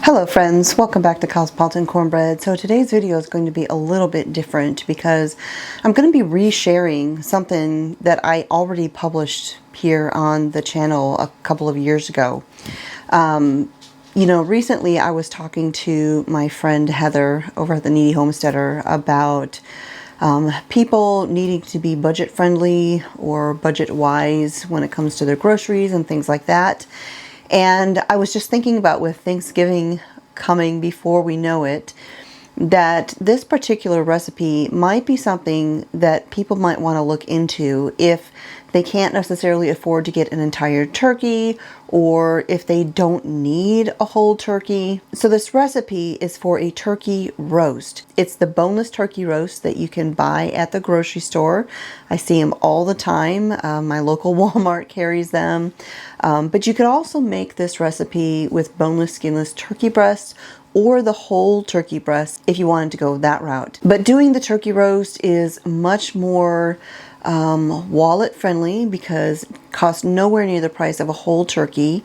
Hello friends, welcome back to Cosmopolitan Cornbread. So today's video is going to be a little bit different because I'm going to be resharing something that I already published here on the channel a couple of years ago. Recently I was talking to my friend Heather over at the Needy Homesteader about people needing to be budget friendly or budget wise when it comes to their groceries and things like that. And I was just thinking about, with Thanksgiving coming before we know it, that this particular recipe might be something that people might want to look into if they can't necessarily afford to get an entire turkey, or if they don't need a whole turkey. So this recipe is for a turkey roast. It's the boneless turkey roast that you can buy at the grocery store. I see them all the time. My local Walmart carries them. But you could also make this recipe with boneless, skinless turkey breasts, or the whole turkey breast if you wanted to go that route. But doing the turkey roast is much more wallet friendly because it costs nowhere near the price of a whole turkey.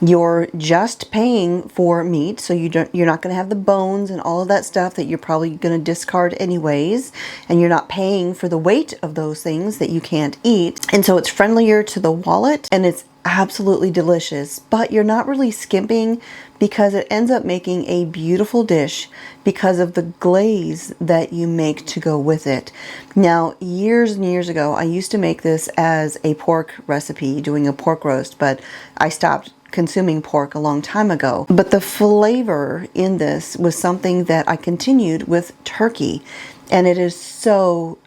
You're just paying for meat, so you're not going to have the bones and all of that stuff that you're probably going to discard anyways, and you're not paying for the weight of those things that you can't eat. And so it's friendlier to the wallet, and it's absolutely delicious, but you're not really skimping because it ends up making a beautiful dish because of the glaze that you make to go with it. Now, years and years ago, I used to make this as a pork recipe, doing a pork roast, but I stopped consuming pork a long time ago. But the flavor in this was something that I continued with turkey, and it is so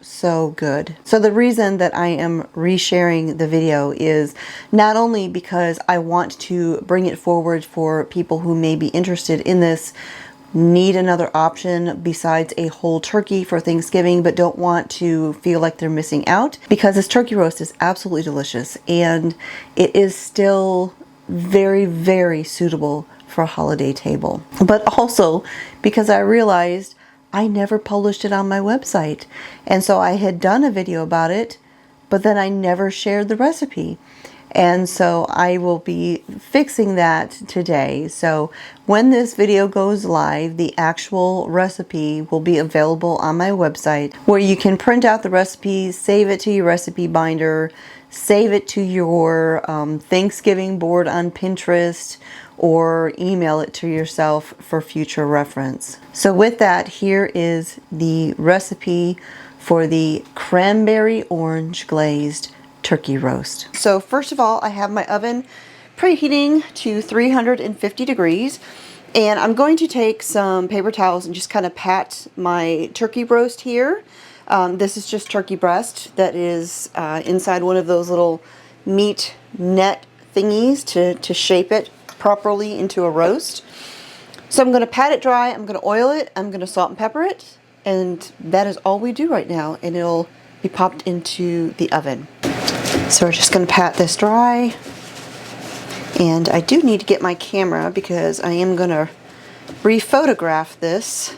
good. So the reason that I am resharing the video is not only because I want to bring it forward for people who may be interested in this, need another option besides a whole turkey for Thanksgiving, but don't want to feel like they're missing out, because this turkey roast is absolutely delicious, and it is still very suitable for a holiday table. But also because I realized I never published it on my website, and so I had done a video about it, but then I never shared the recipe. And so I will be fixing that today. So when this video goes live, the actual recipe will be available on my website, where you can print out the recipe, save it to your recipe binder, save it to your Thanksgiving board on Pinterest, or email it to yourself for future reference. So with that, here is the recipe for the cranberry orange glazed turkey roast. So first of all, I have my oven preheating to 350 degrees, and I'm going to take some paper towels and just kind of pat my turkey roast here. This is just turkey breast that is inside one of those little meat net thingies to shape it properly into a roast. So I'm going to pat it dry, I'm going to oil it, I'm going to salt and pepper it, and that is all we do right now, and it'll be popped into the oven. So we're just going to pat this dry, and I do need to get my camera because I am going to re-photograph this.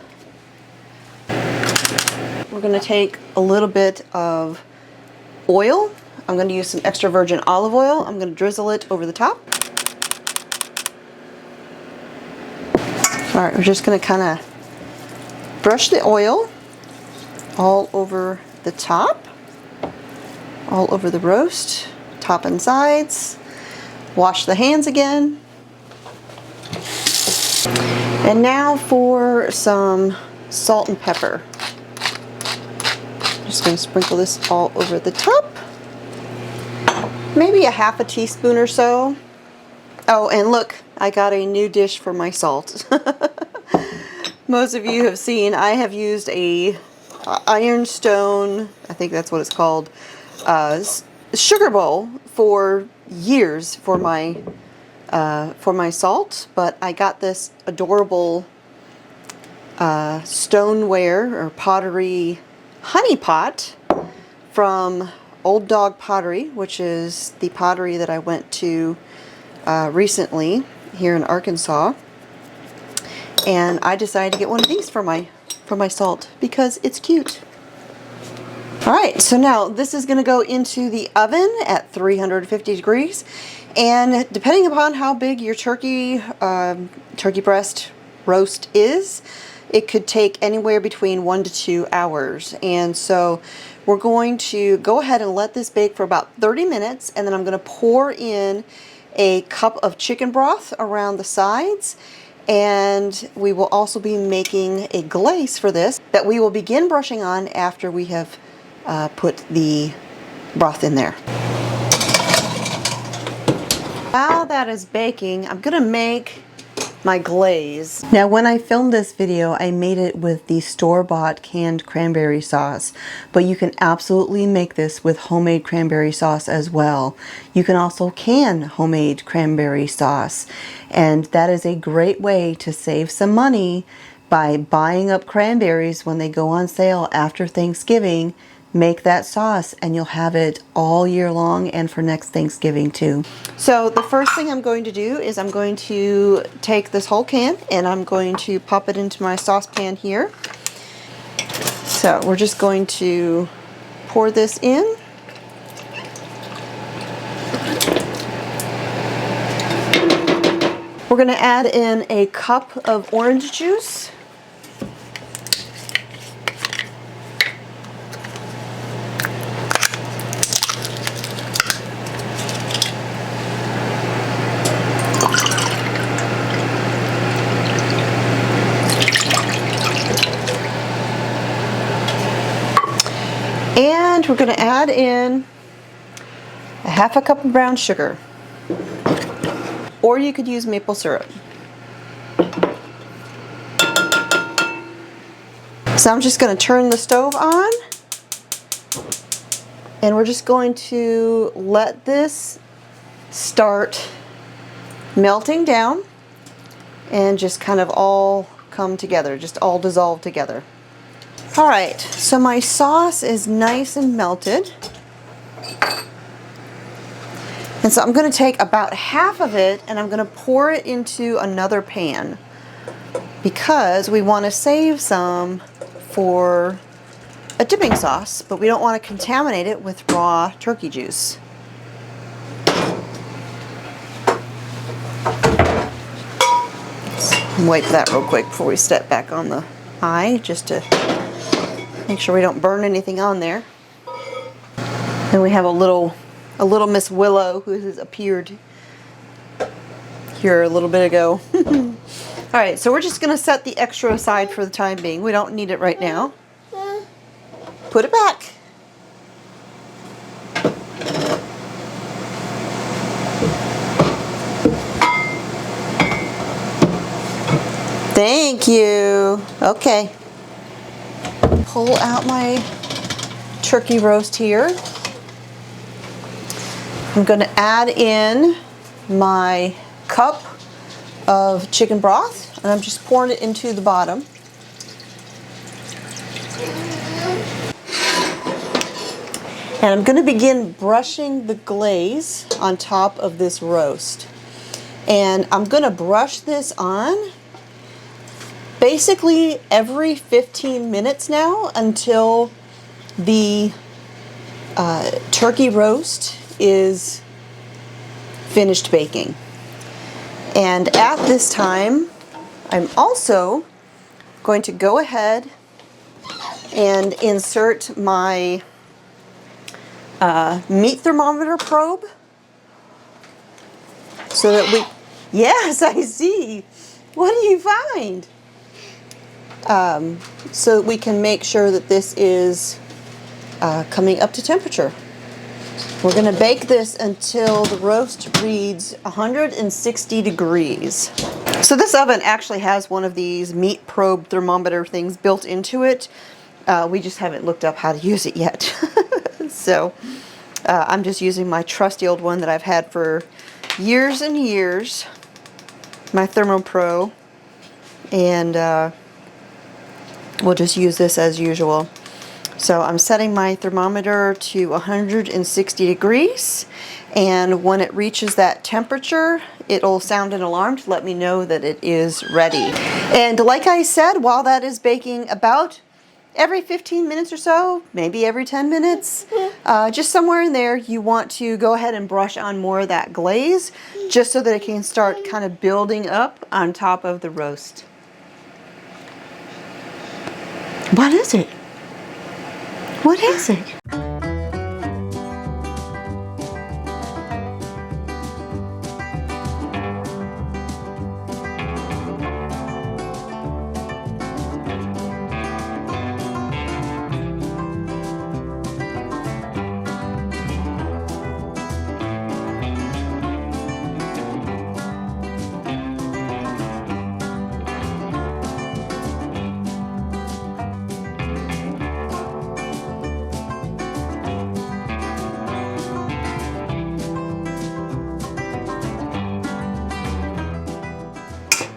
We're going to take a little bit of oil. I'm going to use some extra virgin olive oil. I'm going to drizzle it over the top. Alright, we're just going to kind of brush the oil all over the top, all over the roast, top and sides. Wash the hands again. And now for some salt and pepper. Just going to sprinkle this all over the top. Maybe a half a teaspoon or so. Oh, and look, I got a new dish for my salt. Most of you have seen I have used a ironstone, I think that's what it's called, sugar bowl for years for my salt, but I got this adorable stoneware or pottery honey pot from Old Dog Pottery, which is the pottery that I went to recently here in Arkansas, and I decided to get one of these for my salt because it's cute. Alright, so now this is going to go into the oven at 350 degrees, and depending upon how big your turkey breast roast is, it could take anywhere between 1 to 2 hours. And so we're going to go ahead and let this bake for about 30 minutes, and then I'm going to pour in a cup of chicken broth around the sides. And we will also be making a glaze for this that we will begin brushing on after we have put the broth in there. While that is baking, I'm gonna make my glaze. Now, when I filmed this video, I made it with the store-bought canned cranberry sauce, but you can absolutely make this with homemade cranberry sauce as well. You can also can homemade cranberry sauce, and that is a great way to save some money by buying up cranberries when they go on sale after Thanksgiving. Make that sauce and you'll have it all year long and for next Thanksgiving too. So the first thing I'm going to do is I'm going to take this whole can and I'm going to pop it into my saucepan here. So we're just going to pour this in. We're going to add in a cup of orange juice. And we're going to add in a half a cup of brown sugar, or you could use maple syrup. So I'm just going to turn the stove on, and we're just going to let this start melting down and just kind of all come together, just all dissolve together. All right, so my sauce is nice and melted. And so I'm going to take about half of it and I'm going to pour it into another pan because we want to save some for a dipping sauce, but we don't want to contaminate it with raw turkey juice. Let's wipe that real quick before we step back on the eye, just to make sure we don't burn anything on there. And we have a little Miss Willow who has appeared here a little bit ago. All right, so we're just going to set the extra aside for the time being. We don't need it right now. Put it back. Thank you. Okay. Pull out my turkey roast here. I'm going to add in my cup of chicken broth, and I'm just pouring it into the bottom. And I'm going to begin brushing the glaze on top of this roast. And I'm going to brush this on basically every 15 minutes now until the turkey roast is finished baking. And at this time, I'm also going to go ahead and insert my meat thermometer probe so that we, yes, I see. What do you find? So that we can make sure that this is coming up to temperature. We're going to bake this until the roast reads 160 degrees. So this oven actually has one of these meat probe thermometer things built into it. We just haven't looked up how to use it yet. So I'm just using my trusty old one that I've had for years and years, my ThermoPro, and we'll just use this as usual. So I'm setting my thermometer to 160 degrees, and when it reaches that temperature, it'll sound an alarm to let me know that it is ready. And like I said, while that is baking, about every 15 minutes or so, maybe every 10 minutes, just somewhere in there, you want to go ahead and brush on more of that glaze, just so that it can start kind of building up on top of the roast. What is it? What is it?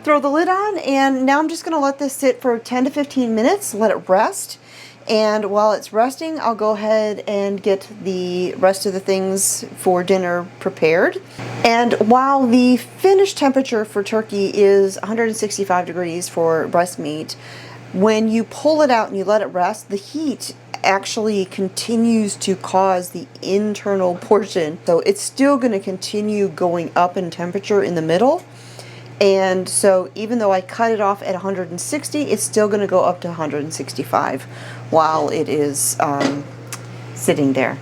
Throw the lid on, and now I'm just going to let this sit for 10 to 15 minutes, let it rest. And while it's resting, I'll go ahead and get the rest of the things for dinner prepared. And while the finished temperature for turkey is 165 degrees for breast meat, when you pull it out and you let it rest, the heat actually continues to cause the internal portion. So it's still going to continue going up in temperature in the middle. And so even though I cut it off at 160, it's still going to go up to 165 while it is sitting there.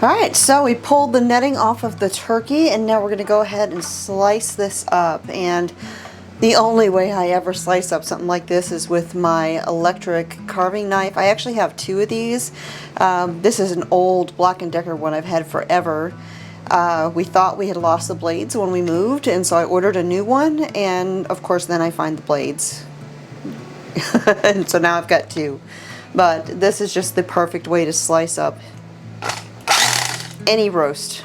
Alright, so we pulled the netting off of the turkey, and now we're going to go ahead and slice this up. And the only way I ever slice up something like this is with my electric carving knife. I actually have two of these. This is an old Black & Decker one I've had forever. We thought we had lost the blades when we moved, and so I ordered a new one, and of course then I find the blades. And so now I've got two. But this is just the perfect way to slice up any roast.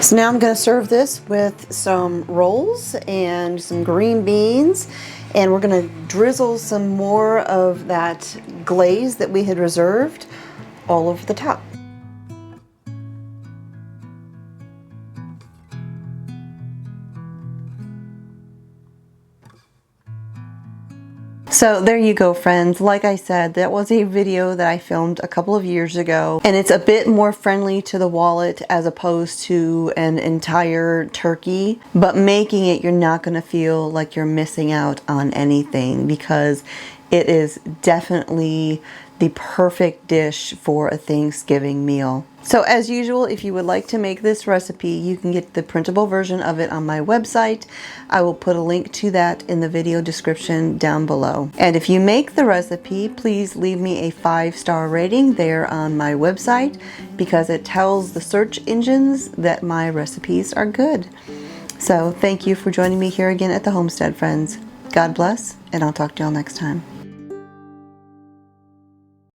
So now I'm going to serve this with some rolls and some green beans, and we're going to drizzle some more of that glaze that we had reserved all over the top. So there you go, friends. Like I said, that was a video that I filmed a couple of years ago, and it's a bit more friendly to the wallet as opposed to an entire turkey, but making it, you're not going to feel like you're missing out on anything, because it is definitely the perfect dish for a Thanksgiving meal. So as usual, if you would like to make this recipe, you can get the printable version of it on my website. I will put a link to that in the video description down below. And if you make the recipe, please leave me a 5-star rating there on my website, because it tells the search engines that my recipes are good. So thank you for joining me here again at the homestead, friends. God bless, and I'll talk to y'all next time.